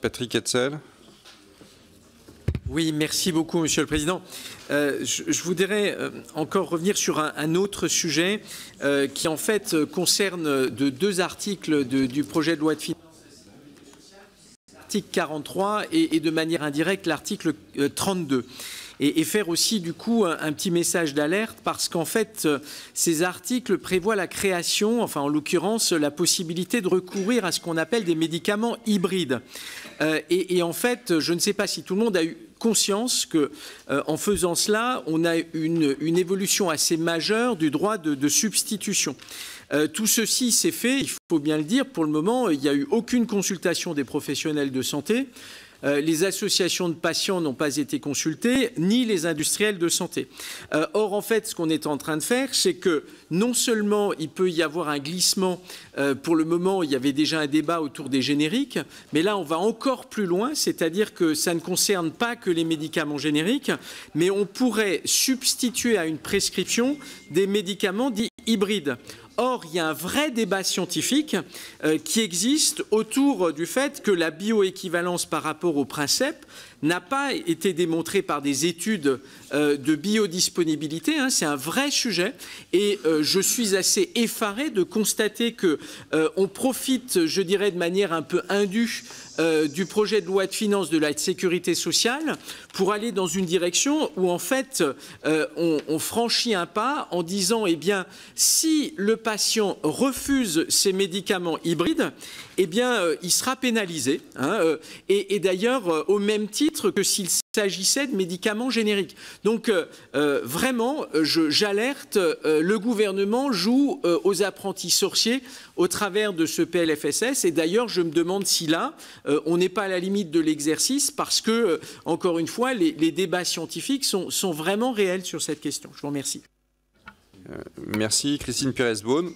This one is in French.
Patrick Hetzel. Oui, merci beaucoup, Monsieur le Président. Je voudrais encore revenir sur un autre sujet qui, en fait, concerne deux articles du projet de loi de finances. L'article 43 et de manière indirecte l'article 32. Et faire aussi du coup un petit message d'alerte parce qu'en fait ces articles prévoient la création, enfin en l'occurrence la possibilité de recourir à ce qu'on appelle des médicaments hybrides. Et en fait je ne sais pas si tout le monde a eu conscience que en faisant cela on a une évolution assez majeure du droit de substitution. Tout ceci s'est fait, il faut bien le dire, pour le moment il n'y a eu aucune consultation des professionnels de santé. Les associations de patients n'ont pas été consultées, ni les industriels de santé. Or, en fait, ce qu'on est en train de faire, c'est que non seulement il peut y avoir un glissement, pour le moment, il y avait déjà un débat autour des génériques, mais là, on va encore plus loin, c'est-à-dire que ça ne concerne pas que les médicaments génériques, mais on pourrait substituer à une prescription des médicaments dits hybrides. Or, il y a un vrai débat scientifique qui existe autour du fait que la bioéquivalence par rapport au princeps n'a pas été démontrée par des études de biodisponibilité. C'est un vrai sujet et je suis assez effaré de constater qu'on profite, je dirais, de manière un peu indue du projet de loi de finances de la sécurité sociale pour aller dans une direction où en fait on franchit un pas en disant eh bien si le patient refuse ces médicaments hybrides, eh bien il sera pénalisé et d'ailleurs au même titre que s'il s'agissait de médicaments génériques. Donc vraiment j'alerte, le gouvernement joue aux apprentis sorciers au travers de ce PLFSS et d'ailleurs je me demande si là on n'est pas à la limite de l'exercice parce que encore une fois les débats scientifiques sont vraiment réels sur cette question. Je vous remercie. Merci Christine Pires-Beaune.